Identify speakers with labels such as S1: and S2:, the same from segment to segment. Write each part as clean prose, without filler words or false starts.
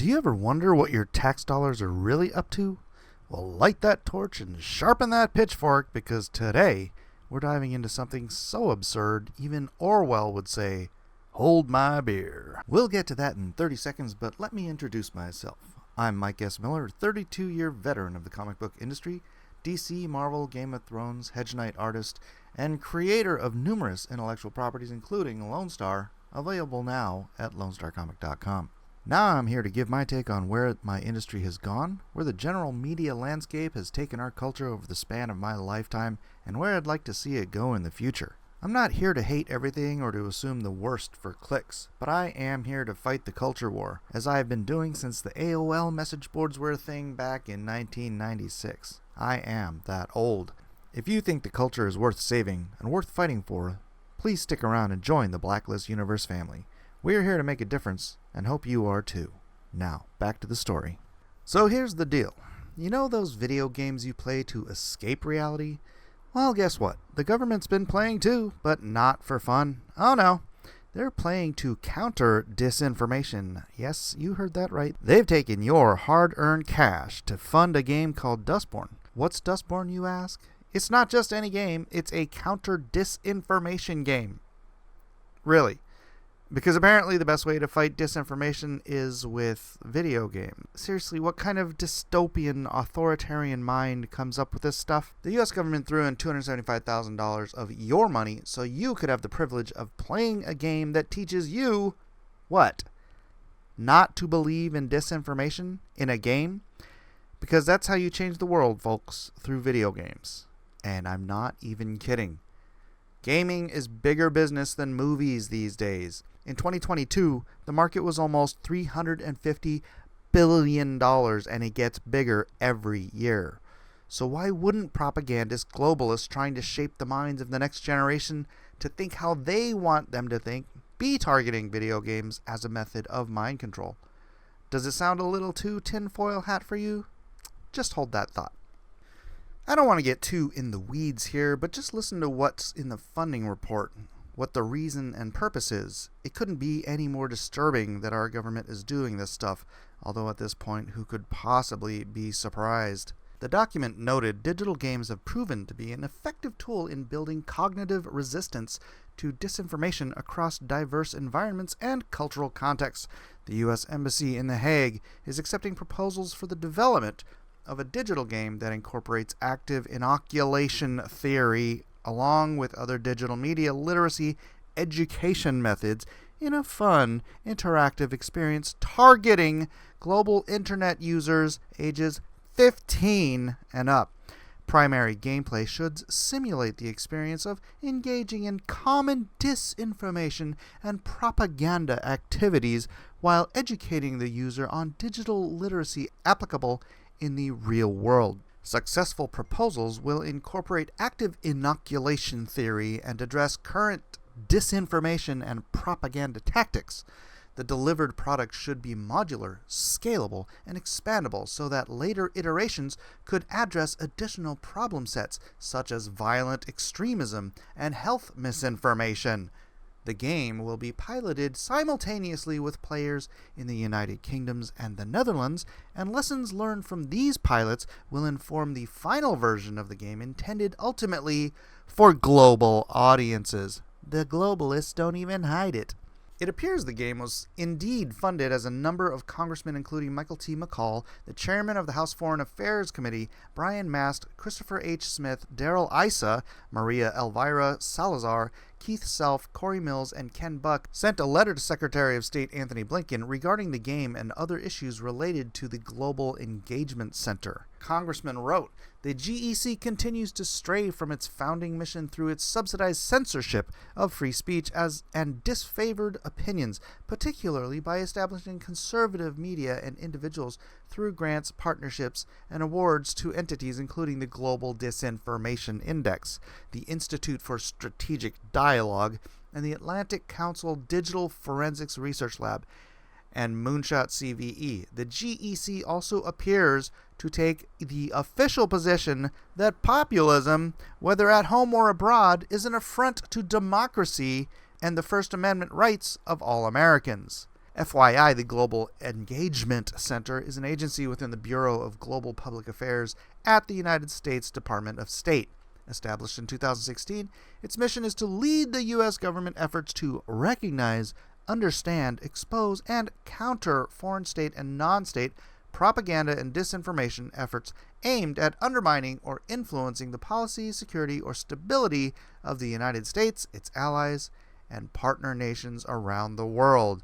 S1: Do you ever wonder what your tax dollars are really up to? Well, light that torch and sharpen that pitchfork, because today we're diving into something so absurd even Orwell would say, "Hold my beer." We'll get to that in 30 seconds, but let me introduce myself. I'm Mike S. Miller, 32-year veteran of the comic book industry, DC, Marvel, Game of Thrones, Hedge Knight artist, and creator of numerous intellectual properties, including Lone Star, available now at lonestarcomic.com. Now I'm here to give my take on where my industry has gone, where the general media landscape has taken our culture over the span of my lifetime, and where I'd like to see it go in the future. I'm not here to hate everything or to assume the worst for clicks, but I am here to fight the culture war, as I have been doing since the AOL message boards were a thing back in 1996. I am that old. If you think the culture is worth saving and worth fighting for, please stick around and join the Blacklist Universe family. We are here to make a difference, and hope you are too. Now, back to the story. So here's the deal. You know those video games you play to escape reality? Well, guess what? The government's been playing too, but not for fun. Oh no. They're playing to counter disinformation. Yes, you heard that right. They've taken your hard-earned cash to fund a game called Dustborn. What's Dustborn, you ask? It's not just any game, it's a counter disinformation game. Really. Because apparently the best way to fight disinformation is with video games. Seriously, what kind of dystopian, authoritarian mind comes up with this stuff? The US government threw in $275,000 of your money so you could have the privilege of playing a game that teaches you, what? Not to believe in disinformation in a game? Because that's how you change the world, folks, through video games. And I'm not even kidding. Gaming is bigger business than movies these days. In 2022, the market was almost $350 billion, and it gets bigger every year. So why wouldn't propagandist globalists trying to shape the minds of the next generation to think how they want them to think be targeting video games as a method of mind control? Does it sound a little too tinfoil hat for you? Just hold that thought. I don't want to get too in the weeds here, but just listen to what's in the funding report, what the reason and purpose is. It couldn't be any more disturbing that our government is doing this stuff, although at this point, who could possibly be surprised? The document noted digital games have proven to be an effective tool in building cognitive resistance to disinformation across diverse environments and cultural contexts. The U.S. Embassy in The Hague is accepting proposals for the development of a digital game that incorporates active inoculation theory along with other digital media literacy education methods in a fun, interactive experience targeting global internet users ages 15 and up. Primary gameplay should simulate the experience of engaging in common disinformation and propaganda activities while educating the user on digital literacy applicable in the real world. Successful proposals will incorporate active inoculation theory and address current disinformation and propaganda tactics. The delivered product should be modular, scalable, and expandable so that later iterations could address additional problem sets such as violent extremism and health misinformation. The game will be piloted simultaneously with players in the United Kingdom and the Netherlands, and lessons learned from these pilots will inform the final version of the game intended ultimately for global audiences. The globalists don't even hide it. It appears the game was indeed funded as a number of congressmen, including Michael T. McCall, the chairman of the House Foreign Affairs Committee, Brian Mast, Christopher H. Smith, Darrell Issa, Maria Elvira Salazar, Keith Self, Corey Mills, and Ken Buck sent a letter to Secretary of State Anthony Blinken regarding the game and other issues related to the Global Engagement Center. Congressman wrote, "The GEC continues to stray from its founding mission through its subsidized censorship of free speech and disfavored opinions, particularly by establishing conservative media and individuals through grants, partnerships, and awards to entities including the Global Disinformation Index, the Institute for Strategic Dialogue, and the Atlantic Council Digital Forensics Research Lab, and Moonshot CVE. The GEC also appears to take the official position that populism, whether at home or abroad, is an affront to democracy and the First Amendment rights of all Americans." FYI, the Global Engagement Center is an agency within the Bureau of Global Public Affairs at the United States Department of State. Established in 2016, its mission is to lead the U.S. government efforts to recognize, understand, expose, and counter foreign state and non-state propaganda and disinformation efforts aimed at undermining or influencing the policy, security, or stability of the United States, its allies, and partner nations around the world.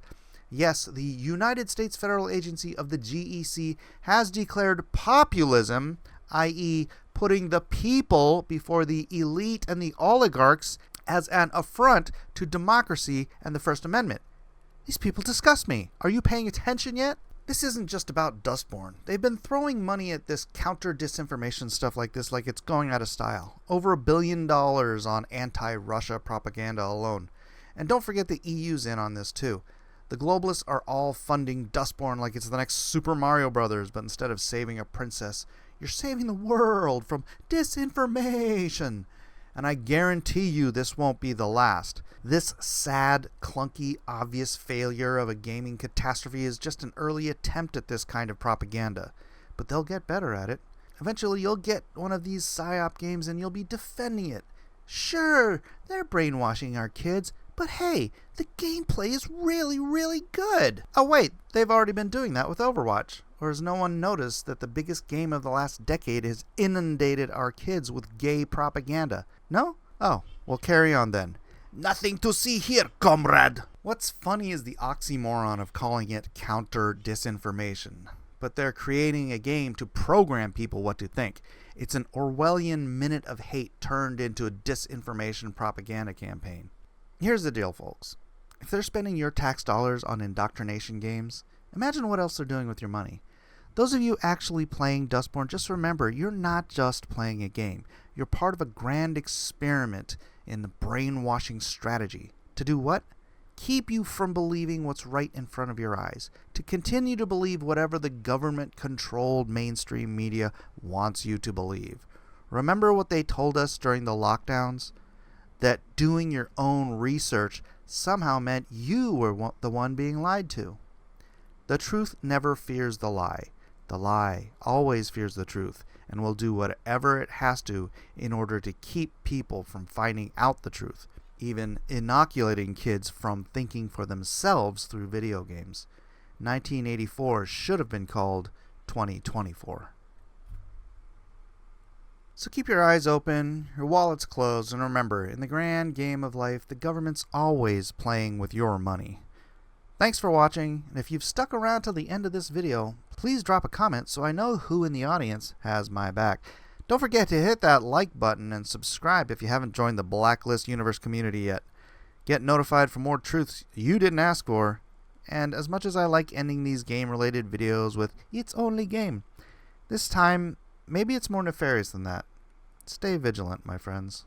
S1: Yes, the United States Federal Agency of the GEC has declared populism, i.e., putting the people before the elite and the oligarchs, as an affront to democracy and the First Amendment. These people disgust me. Are you paying attention yet? This isn't just about Dustborn. They've been throwing money at this counter-disinformation stuff like this like it's going out of style. Over $1 billion on anti-Russia propaganda alone. And don't forget the EU's in on this too. The globalists are all funding Dustborn like it's the next Super Mario Brothers, but instead of saving a princess, you're saving the world from disinformation. And I guarantee you this won't be the last. This sad, clunky, obvious failure of a gaming catastrophe is just an early attempt at this kind of propaganda. But they'll get better at it. Eventually you'll get one of these PSYOP games and you'll be defending it. Sure, they're brainwashing our kids, but hey, the gameplay is really, really good. Oh wait, they've already been doing that with Overwatch. Or has no one noticed that the biggest game of the last decade has inundated our kids with gay propaganda? No? Oh, well carry on then. Nothing to see here, comrade. What's funny is the oxymoron of calling it counter-disinformation. But they're creating a game to program people what to think. It's an Orwellian minute of hate turned into a disinformation propaganda campaign. Here's the deal, folks. If they're spending your tax dollars on indoctrination games, imagine what else they're doing with your money. Those of you actually playing Dustborn, just remember, you're not just playing a game. You're part of a grand experiment in the brainwashing strategy. To do what? Keep you from believing what's right in front of your eyes. To continue to believe whatever the government-controlled mainstream media wants you to believe. Remember what they told us during the lockdowns? That doing your own research somehow meant you were the one being lied to. The truth never fears the lie. The lie always fears the truth and will do whatever it has to in order to keep people from finding out the truth, even inoculating kids from thinking for themselves through video games. 1984 should have been called 2024. So keep your eyes open, your wallets closed, and remember, in the grand game of life, the government's always playing with your money. Thanks for watching, and if you've stuck around till the end of this video, please drop a comment so I know who in the audience has my back. Don't forget to hit that like button and subscribe if you haven't joined the Blacklist Universe community yet. Get notified for more truths you didn't ask for. And as much as I like ending these game-related videos with, "It's only game," this time, maybe it's more nefarious than that. Stay vigilant, my friends.